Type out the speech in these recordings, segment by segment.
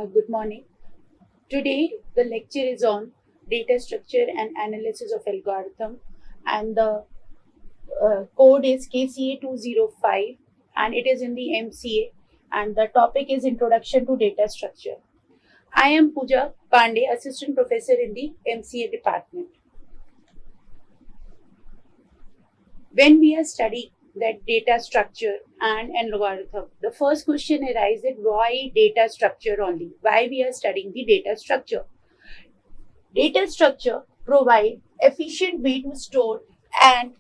Good morning. Today the lecture is on data structure and analysis of algorithm, and the code is KCA 205 and it is in the MCA, and the topic is Introduction to Data Structure. I am Pooja Pandey, Assistant Professor in the MCA department. When we are studying that data structure and algorithm, the first question arises: why data structure only? Why we are studying the data structure? Data structure provide efficient way to store and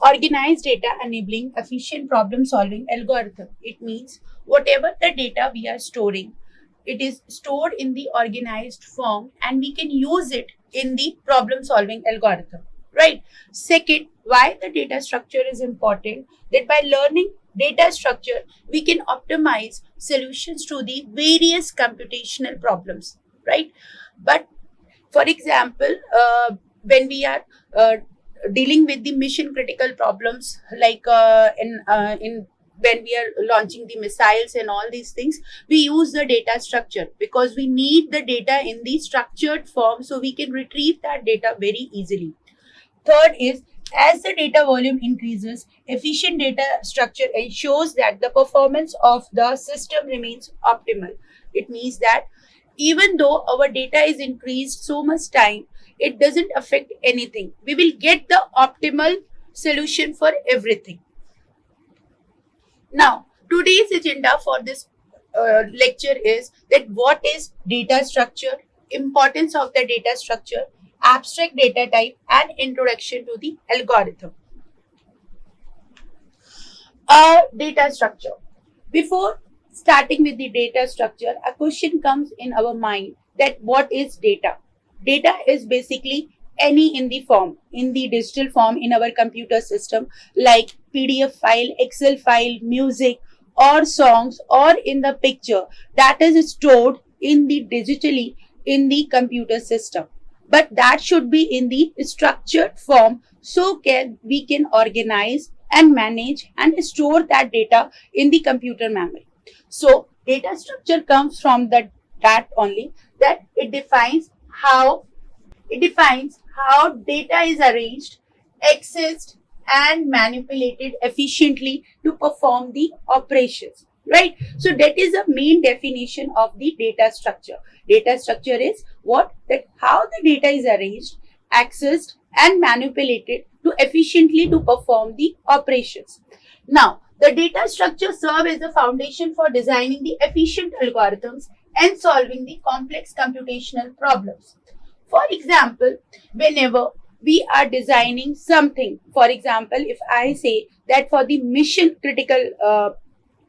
organize data, enabling efficient problem solving algorithm. It means whatever the data we are storing, it is stored in the organized form and we can use it in the problem solving algorithm, right? Second, why the data structure is important, that by learning data structure we can optimize solutions to the various computational problems, right? But for example, when we are dealing with the mission critical problems, like in when we are launching the missiles and all these things, we use the data structure because we need the data in the structured form so we can retrieve that data very easily. Third is, as the data volume increases, efficient data structure ensures that the performance of the system remains optimal. It means that even though our data is increased so much time, it doesn't affect anything. We will get the optimal solution for everything. Now, today's agenda for this lecture is that what is data structure, importance of the data structure, abstract data type, and introduction to the algorithm. Data structure. Before starting with the data structure, a question comes in our mind that what is data? Data is basically any in the form, in the digital form in our computer system, like PDF file, Excel file, music, or songs, or in the picture that is stored in the digitally in the computer system. But that should be in the structured form so we can organize and manage and store that data in the computer memory. So data structure comes from that only, that it defines how data is arranged, accessed, and manipulated efficiently to perform the operations, right? So that is the main definition of the data structure. Data structure is how the data is arranged, accessed, and manipulated to efficiently to perform the operations. Now, the data structure serves as the foundation for designing the efficient algorithms and solving the complex computational problems. For example, whenever we are designing something, for example, if I say that for the mission critical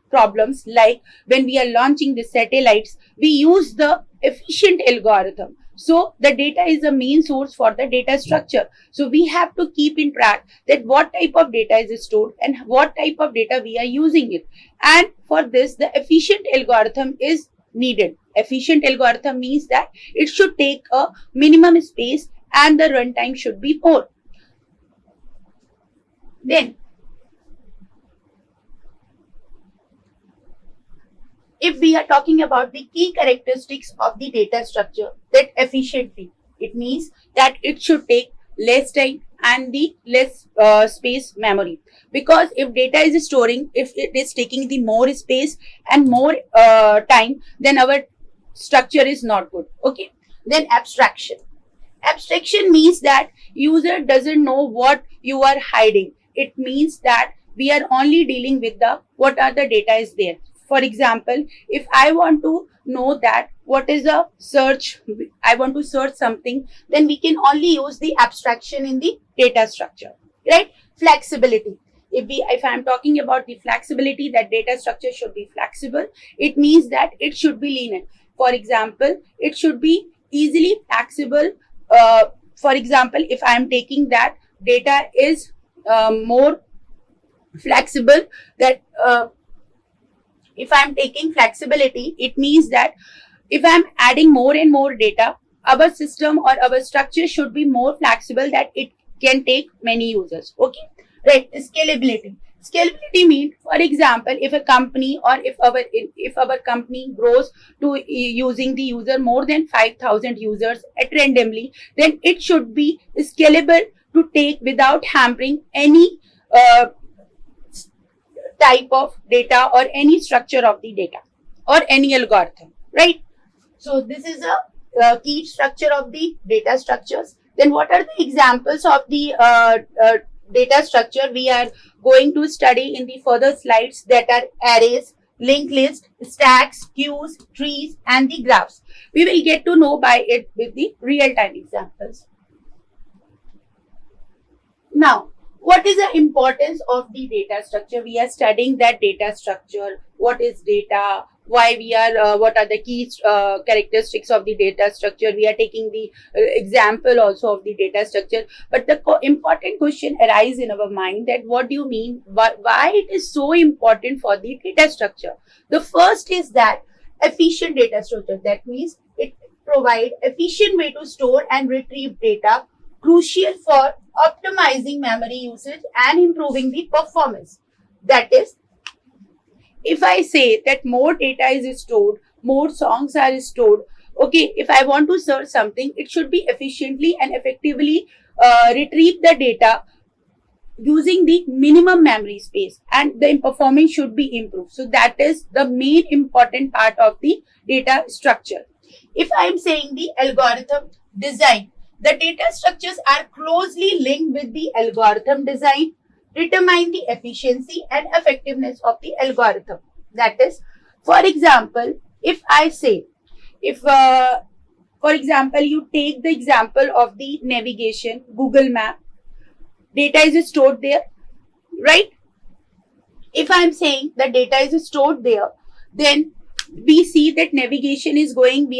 problems, like when we are launching the satellites, we use the efficient algorithm. So the data is the main source for the data structure. So we have to keep in track that what type of data is stored and what type of data we are using it. And for this, the efficient algorithm is needed. Efficient algorithm means that it should take a minimum space and the runtime should be more. Then, if we are talking about the key characteristics of the data structure, that efficiently, it means that it should take less time and the less space memory. Because if data is storing, if it is taking the more space and more time, then our structure is not good. Okay. Then abstraction. Abstraction means that user doesn't know what you are hiding. It means that we are only dealing with the what are the data is there. For example, if I want to know that what is a search, I want to search something, then we can only use the abstraction in the data structure, right? Flexibility. If I'm talking about the flexibility, that data structure should be flexible, it means that it should be linear. For example, it should be easily flexible. For example, if I am taking that data is more flexible, that if I'm taking flexibility, it means that if I'm adding more and more data, our system or our structure should be more flexible, that it can take many users. Okay, right? Scalability. Scalability means, for example, if a company or if our company grows to using the user more than 5,000 users at randomly, then it should be scalable to take without hampering any type of data or any structure of the data or any algorithm, right? So this is a key structure of the data structures. Then what are the examples of the data structure we are going to study in the further slides, that are arrays, linked list, stacks, queues, trees, and the graphs. We will get to know by it with the real-time examples. Now, what is the importance of the data structure? We are studying that data structure. What is data? Why we are, what are the key characteristics of the data structure? We are taking the example also of the data structure. But the important question arises in our mind, that what do you mean? Why it is so important for the data structure? The first is that efficient data structure. That means it provides efficient way to store and retrieve data, crucial for optimizing memory usage and improving the performance. That is, if I say that more data is stored, more songs are stored, okay, if I want to search something, it should be efficiently and effectively retrieve the data using the minimum memory space, and the performance should be improved. So that is the main important part of the data structure. If I am saying the algorithm design, the data structures are closely linked with the algorithm design, determine the efficiency and effectiveness of the algorithm. That is, for example, if I say, for example, you take the example of the navigation, Google Map, data is stored there, right? If I am saying the data is stored there, then we see that navigation is going,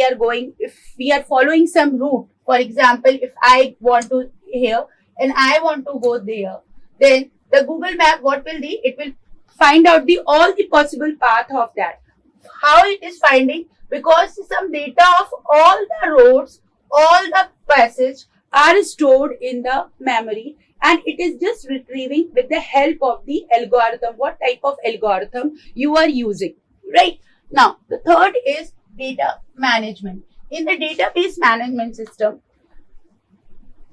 if we are following some route, for example, if I want to here and I want to go there, then the Google Map, what will do? It will find out all the possible path of that. How it is finding? Because some data of all the roads, all the passages are stored in the memory, and it is just retrieving with the help of the algorithm, what type of algorithm you are using, right? Now, the third is data management. In the database management system,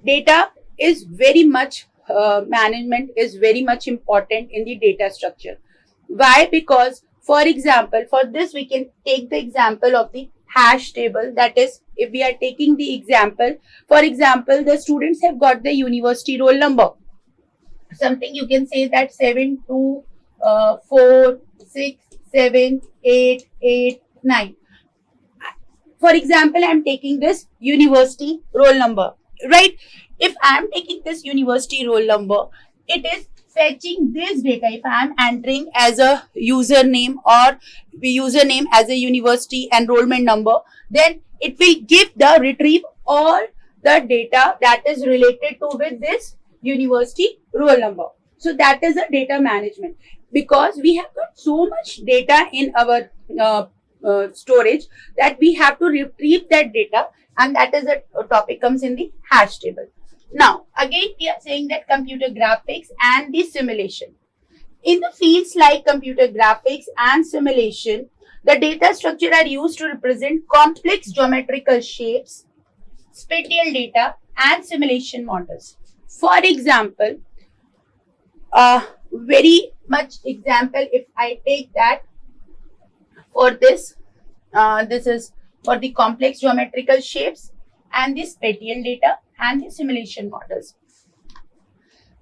data is very much, management is very much important in the data structure. Why? Because, for example, for this we can take the example of the hash table. That is, if we are taking the example, for example, the students have got the university roll number. Something you can say that 7, 2, 4, 6, 7, 8, 8, 9. For example, I am taking this university roll number, right? If I am taking this university roll number, it is fetching this data. If I am entering as a username or username as a university enrollment number, then it will retrieve all the data that is related to with this university roll number. So that is a data management, because we have got so much data in our storage that we have to retrieve that data, and that is a topic comes in the hash table. Now, again, we are saying that computer graphics and the simulation. In the fields like computer graphics and simulation, the data structure are used to represent complex geometrical shapes, spatial data, and simulation models. For example, very much example, if I take that for this, this is for the complex geometrical shapes and the spatial data and the simulation models.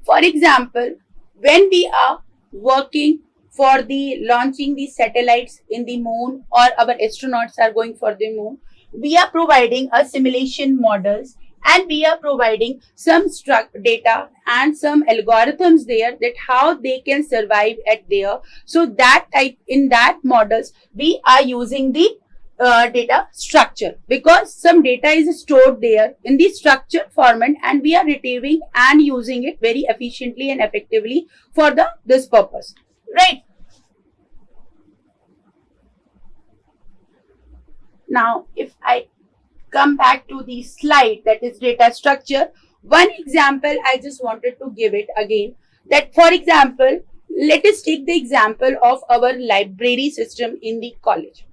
For example, when we are working for the launching the satellites in the moon, or our astronauts are going for the moon, we are providing a simulation models, and we are providing some data and some algorithms there, that how they can survive at there. So that type, in that models, we are using the data structure, because some data is stored there in the structured format, and we are retrieving and using it very efficiently and effectively for this purpose, right? Now, if I come back to the slide, that is data structure, one example I just wanted to give it again, that for example, Let us take the example of our library system in the college.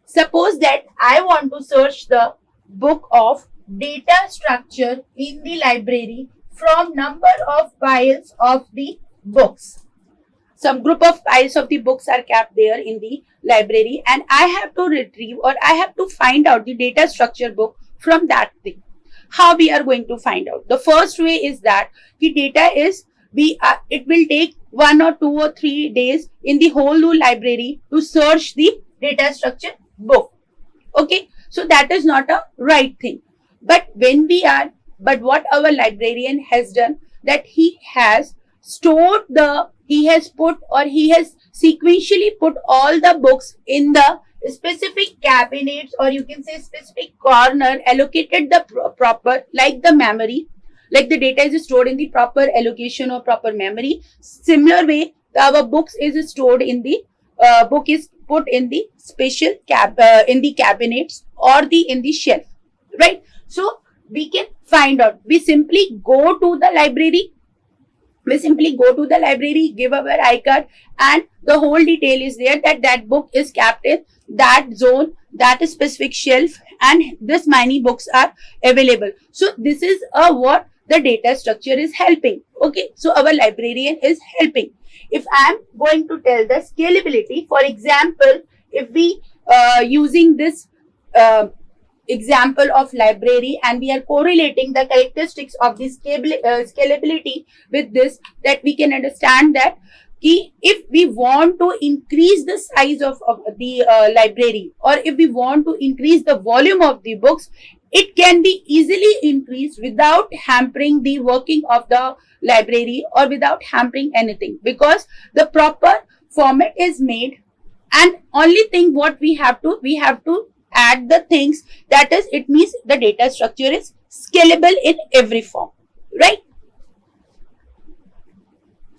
Suppose that I want to search the book of data structure in the library from number of files of the books. Some group of files of the books are kept there in the library, and I have to retrieve or I have to find out the data structure book from that thing. How we are going to find out? The first way is that the data is it will take 1 or 2 or 3 days in the whole library to search the data structure book. Okay, so that is not a right thing. But what our librarian has done, that he has sequentially put all the books in the specific cabinets, or you can say specific corner, allocated the proper, like the memory, like the data is stored in the proper allocation or proper memory. Similar way, our books is stored in the book is put in the special in the cabinets or in the shelf, right? So we can find out. We simply go to the library, give our iCard, and the whole detail is there that book is kept in that zone, that specific shelf, and this many books are available. So this is what the data structure is helping. Okay, so our librarian is helping. If I am going to tell the scalability, for example, if we using this example of library, and we are correlating the characteristics of the scalability with this, that we can understand that if we want to increase the size of the library, or if we want to increase the volume of the books, it can be easily increased without hampering the working of the library or without hampering anything, because the proper format is made, and only thing what we have to add the things, that is, it means the data structure is scalable in every form, right?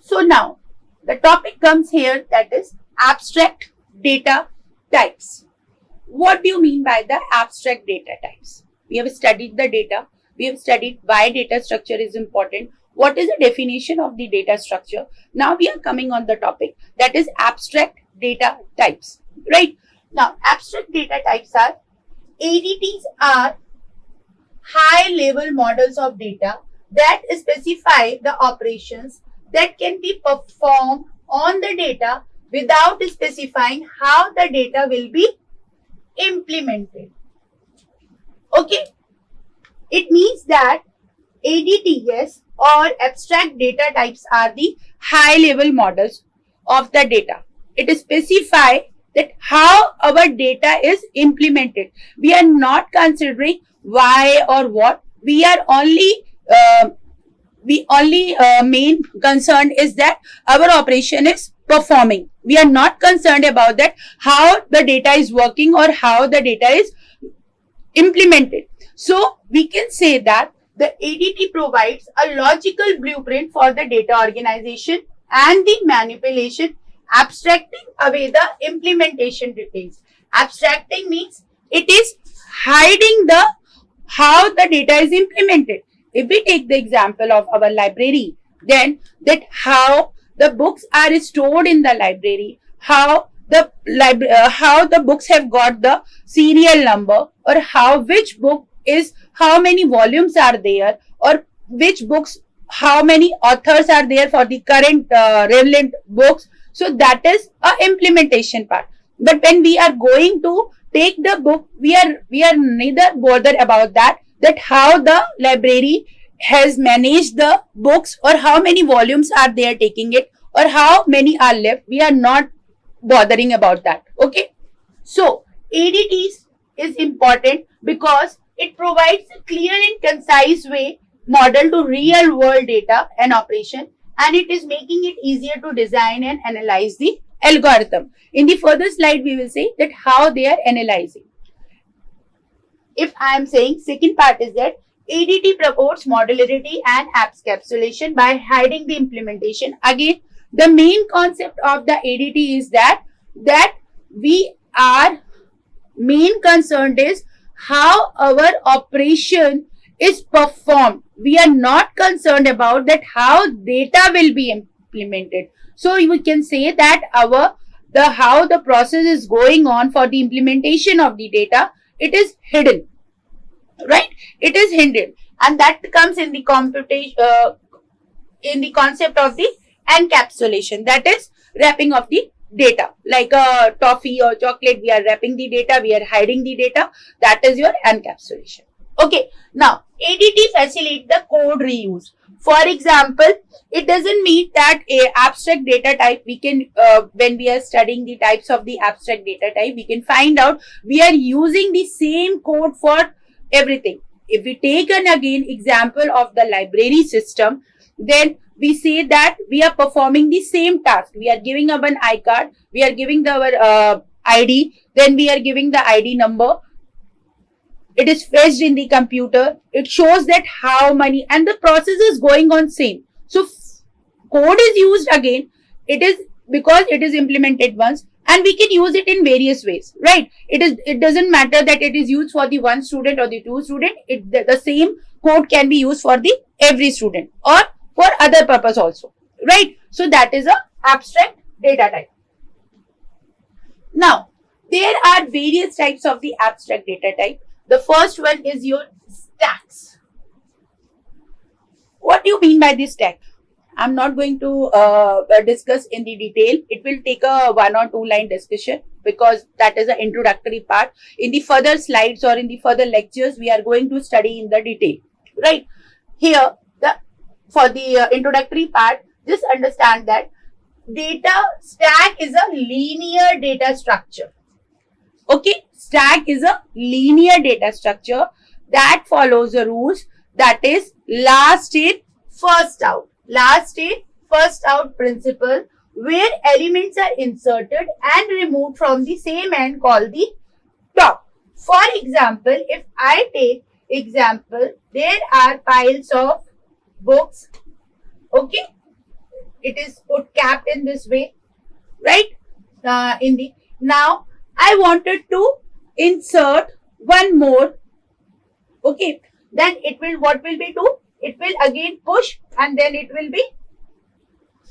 So now the topic comes here, that is abstract data types. What do you mean by the abstract data types? We have studied the data. We have studied why data structure is important. What is the definition of the data structure? Now we are coming on the topic, that is abstract data types, right? Now, abstract data types are ADTs are high-level models of data that specify the operations that can be performed on the data without specifying how the data will be implemented. Okay, it means that ADTs or abstract data types are the high-level models of the data. It specifies that how our data is implemented. We are not considering why or what. We are only main concern is that our operation is performing. We are not concerned about that how the data is working or how the data is implemented. So we can say that the ADT provides a logical blueprint for the data organization and the manipulation, abstracting away the implementation details. Abstracting means it is hiding the how the data is implemented. If we take the example of our library, then that how the books are stored in the library, how the books have got the serial number, or which book is, how many volumes are there, or which books, how many authors are there for the current relevant books. So that is a implementation part. But when we are going to take the book, we are neither bothered about that how the library has managed the books, or how many volumes are there taking it, or how many are left. We are not bothering about that. Okay, so ADTs is important because it provides a clear and concise way model to real world data and operation, and it is making it easier to design and analyze the algorithm. In the further slide, we will say that how they are analyzing. If I am saying second part is that ADT supports modularity and encapsulation by hiding the implementation. Again, the main concept of the ADT is that we are main concerned is how our operation is performed. We are not concerned about that how data will be implemented. So you can say that how the process is going on for the implementation of the data, it is hidden, right? It is hidden, and that comes in the computation, in the concept of the encapsulation, that is wrapping of the data. Like a toffee or chocolate, we are wrapping the data, we are hiding the data. That is your encapsulation. Okay, now ADT facilitates the code reuse. For example, it doesn't mean that a abstract data type, we can when we are studying the types of the abstract data type, we can find out we are using the same code for everything. If we take an again example of the library system, then we say that we are performing the same task. We are giving up an iCard, we are giving our ID, then we are giving the ID number. It is fetched in the computer. It shows that how many, and the process is going on same. So code is used again. It is because it is implemented once, and we can use it in various ways, right? It doesn't matter that it is used for the one student or the two student. The same code can be used for the every student or for other purpose also, right? So that is a abstract data type. Now there are various types of the abstract data type. The first one is your stacks. What do you mean by this stack? I'm not going to discuss in the detail. It will take a 1 or 2 line discussion, because that is the introductory part. In the further slides or in the further lectures, we are going to study in the detail, right? Here, for the introductory part, just understand that data stack is a linear data structure. Okay, stack is a linear data structure that follows the rules, that is last in, first out. Last in, first out principle, where elements are inserted and removed from the same end called the top. For example, if I take example, there are piles of books. Okay, it is put capped in this way, right? Now I wanted to insert one more. Okay, then what will be do? It will again push, and then it will be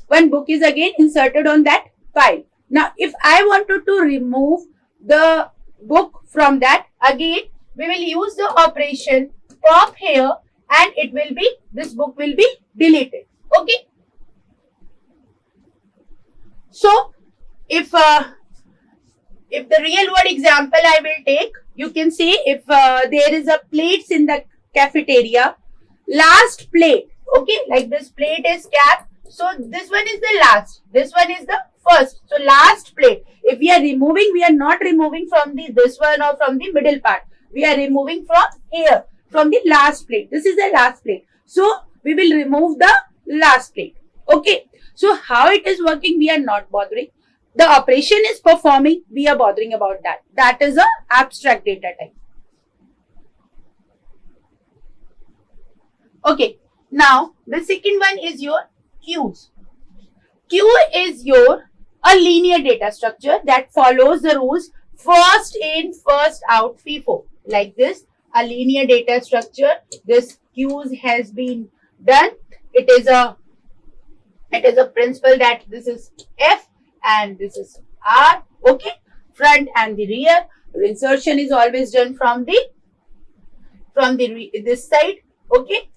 one book is again inserted on that pile. Now if I wanted to remove the book from that, again we will use the operation pop here, and this book will be deleted. Okay, so if the real world example I will take, you can see if there is a plates in the cafeteria, last plate, okay, like this plate is capped, so this one is the last, this one is the first, so last plate. If we are removing, we are not removing from this one or from the middle part, we are removing from here, from the last plate. This is the last plate, so we will remove the last plate. Okay, so how it is working, we are not bothering. The operation is performing, we are bothering about that. That is a abstract data type. Okay, now the second one is your queues. Queue is a linear data structure that follows the rules first in, first out, FIFO. Like this, a linear data structure. This queues has been done. It is a principle that this is F and this is R. Okay, front and the rear. Insertion is always done from this side. Okay,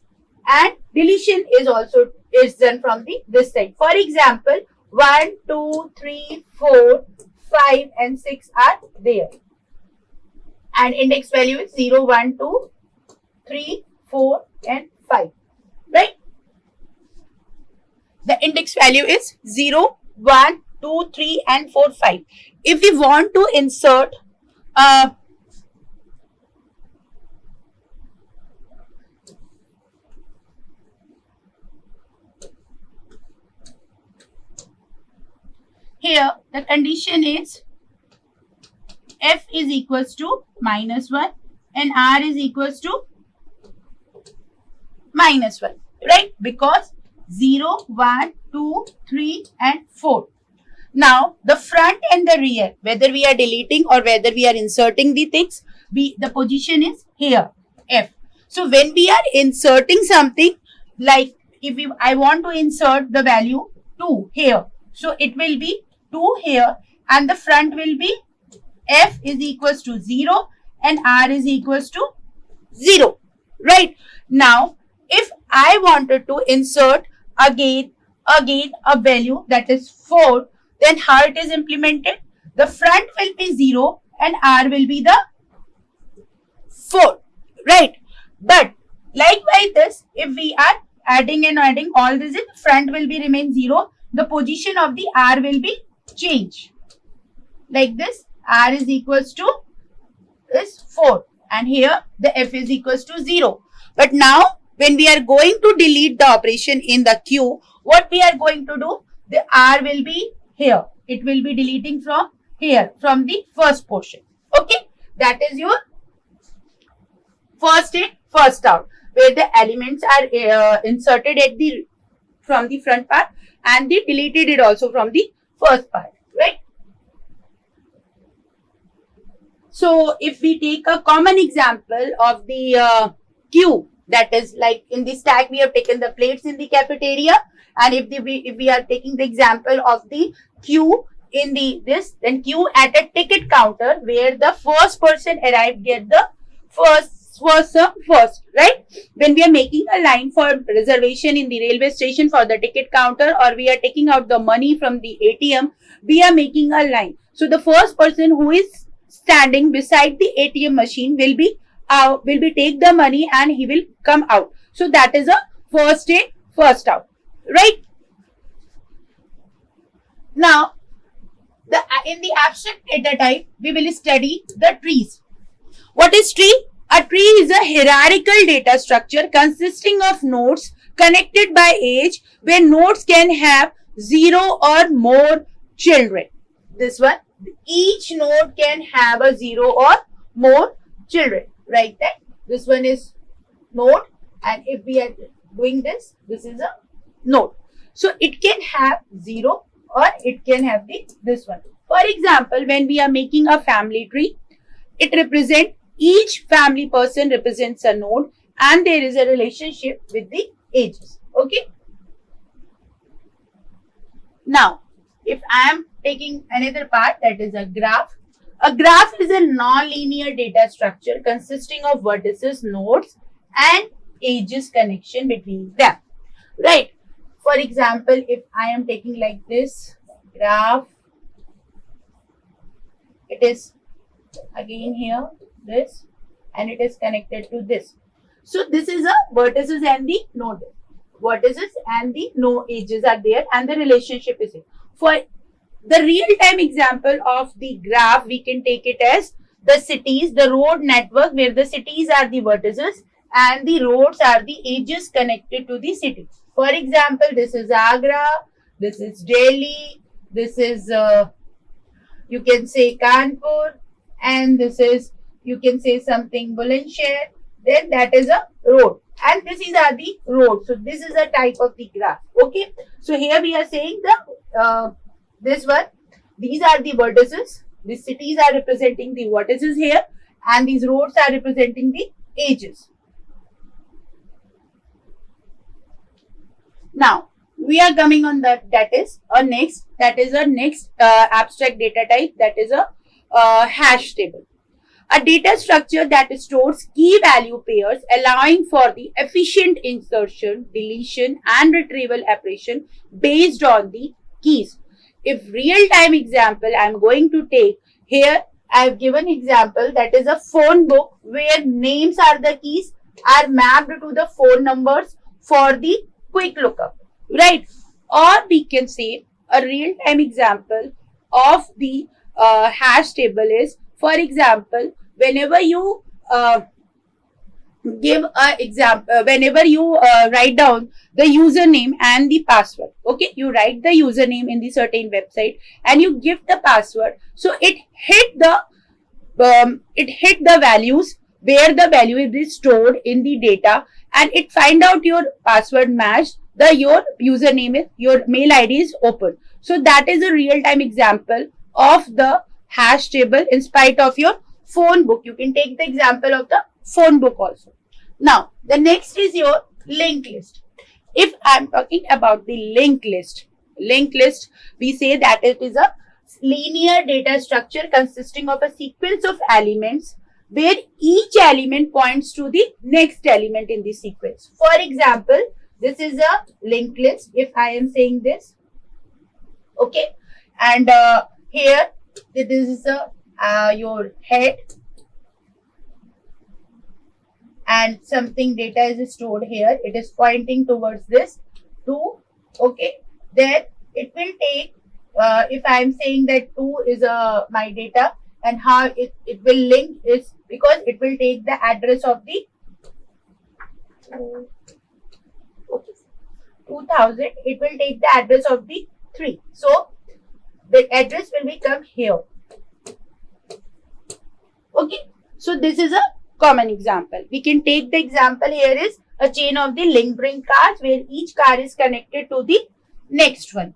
and deletion is done from this side. For example, 1, 2, 3, 4, 5 and 6 are there, and index value is 0, 1, 2, 3, 4 and 5, right? The index value is 0, 1, 2, 3 and 4, 5. If we want to insert here, the condition is F is equals to -1 and R is equals to -1, right? Because 0, 1, 2, 3 and 4. Now the front and the rear, whether we are deleting or whether we are inserting the things, the position is here, F. So when we are inserting something, like I want to insert the value 2 here. So it will be 2 here and the front will be F is equals to 0 and R is equals to 0. Right. Now, if I wanted to insert again a value that is 4, then how it is implemented? The front will be 0 and R will be the 4. Right. But likewise this, if we are adding and adding all this in, front will be remain 0. The position of the R will be changed. Like this, R is equals to is 4 and here the F is equals to 0. But now when we are going to delete the operation in the queue, what we are going to do? The R will be here. It will be deleting from here, from the first portion. Okay, that is your first in, first out, where the elements are inserted at the from the front part and they deleted it also from the first part, right? So if we take a common example of the queue, that is like in the stack we have taken the plates in the cafeteria, and if we are taking the example of the queue in then queue at a ticket counter where the first person arrived get the first, right? When we are making a line for reservation in the railway station for the ticket counter, or we are taking out the money from the ATM, we are making a line. So the first person who is standing beside the ATM machine will be take the money and he will come out. So that is a first in, first out, right? Now, in the abstract data type, we will study the trees. What is tree? A tree is a hierarchical data structure consisting of nodes connected by age, where nodes can have 0 or more children. This one, each node can have a 0 or more children, right? This one is node, and if we are doing this is a node. So it can have 0 or it can have this one. For example, when we are making a family tree, it represents each family person represents a node and there is a relationship with the ages. Okay. Now, if I am taking another part, that is a graph. A graph is a non-linear data structure consisting of vertices, nodes and edges connection between them. Right. For example, if I am taking like this graph, it is again here this and it is connected to this. So this is a vertices and the node. Vertices and the no edges are there and the relationship is here. For the real-time example of the graph, we can take it as the cities, the road network where the cities are the vertices and the roads are the edges connected to the city. For example, this is Agra, this is Delhi, this is you can say Kanpur, and this is you can say something Bulandshahr, then that is a road. And this is the road. So this is a type of the graph. Okay. So here we are saying the this one. These are the vertices. These cities are representing the vertices here, and these roads are representing the edges. Now we are coming on that is a next abstract data type, that is a hash table. A data structure that stores key value pairs, allowing for the efficient insertion, deletion and retrieval operation based on the keys. If real-time example I am going to take here, I have given example that is a phone book where names are the keys are mapped to the phone numbers for the quick lookup, right? Or we can say a real-time example of the hash table is, for example, whenever you give a example, whenever you write down the username and the password, okay, you write the username in the certain website and you give the password, so it hit the values where the value is stored in the data, and it find out your password matched, your username is, your mail ID is open. So that is a real-time example of the hash table in spite of your phone book. You can take the example of the phone book also. Now, the next is your linked list. If I am talking about the linked list, linked list, we say that it is a linear data structure consisting of a sequence of elements where each element points to the next element in the sequence. For example, this is a linked list if I am saying this. Okay, and here this is your head, and something data is stored here. It is pointing towards this 2. Okay, then it will take, if I am saying that 2 is my data, and how it will link is because it will take the address of the 2000, it will take the address of the 3. So the address will become here. Okay, so this is a common example. We can take the example here is a chain of the linked ring cars where each car is connected to the next one.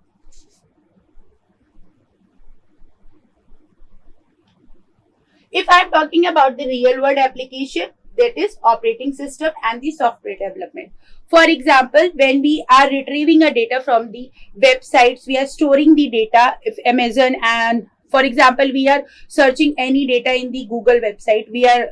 If I am talking about the real world application, that is operating system and the software development. For example, when we are retrieving a data from the websites, we are storing the data. If Amazon, and for example, we are searching any data in the Google website, we are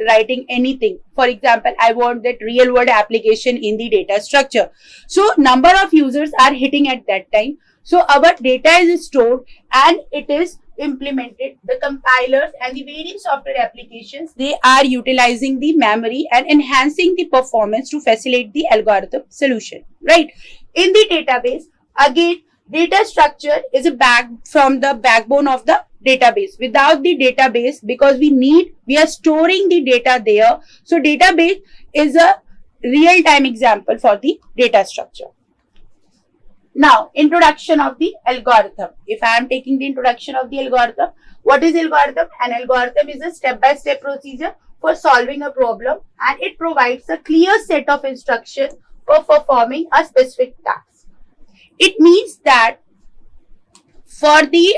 writing anything. For example, I want that real world application in the data structure. So number of users are hitting at that time. So our data is stored and it is implemented. The compilers and the various software applications, they are utilizing the memory and enhancing the performance to facilitate the algorithm solution, right? In the database, again, data structure is from the backbone of the database. Without the database, because we are storing the data there. So database is a real-time example for the data structure. Now, introduction of the algorithm. If I am taking the introduction of the algorithm, what is algorithm? An algorithm is a step-by-step procedure for solving a problem, and it provides a clear set of instructions for performing a specific task. It means that for the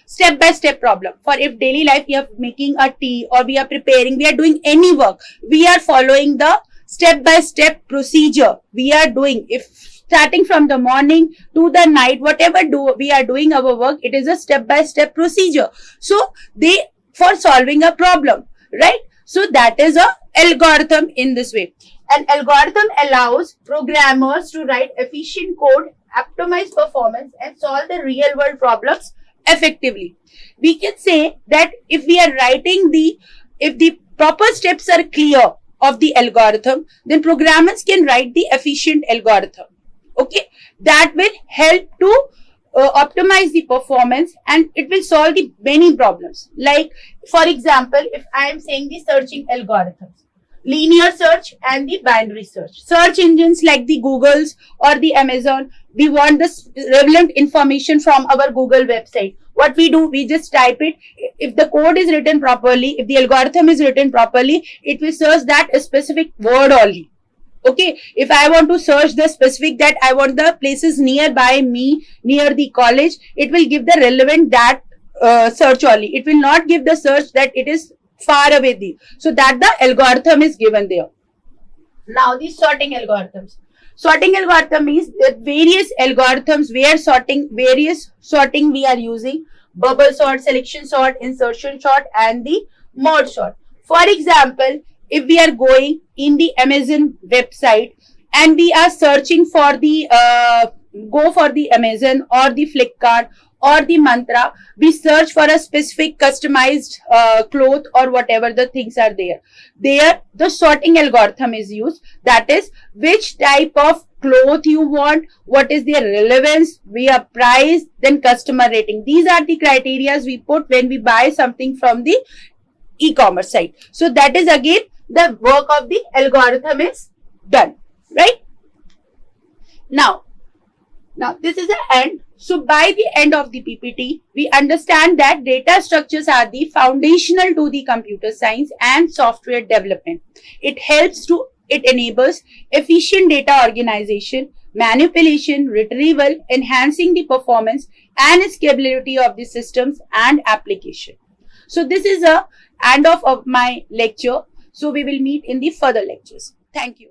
step-by-step problem, for if daily life we are making a tea or we are preparing, we are doing any work, we are following the step-by-step procedure we are doing. If starting from the morning to the night, whatever we are doing our work, it is a step-by-step procedure. So for solving a problem, right? So that is a algorithm in this way. An algorithm allows programmers to write efficient code, optimize performance, and solve the real world problems effectively. We can say that if we are writing if the proper steps are clear of the algorithm, then programmers can write the efficient algorithm. Okay, that will help to optimize the performance, and it will solve the many problems. Like, for example, if I am saying the searching algorithms, linear search and the binary search. Search engines like the Googles or the Amazon, we want the relevant information from our Google website. What we do, we just type it. If the code is written properly, if the algorithm is written properly, it will search that specific word only. Okay, if I want to search the specific that I want the places nearby me, near the college, it will give the relevant that search only. It will not give the search that it is far away. So that the algorithm is given there. Now the sorting algorithms. Sorting algorithm means that various algorithms various sorting we are using. Bubble sort, selection sort, insertion sort, and the merge sort. For example, if we are going in the Amazon website and we are searching for the go for the Amazon or the Flipkart or the Mantra, we search for a specific customized cloth or whatever the things are there. There the sorting algorithm is used, that is which type of cloth you want, what is their relevance, via price, then customer rating. These are the criteria we put when we buy something from the e-commerce site. So that is again the work of the algorithm is done, right? Now this is the end. So by the end of the PPT, we understand that data structures are the foundational to the computer science and software development. It enables efficient data organization, manipulation, retrieval, enhancing the performance and scalability of the systems and application. So this is the end of my lecture. So we will meet in the further lectures. Thank you.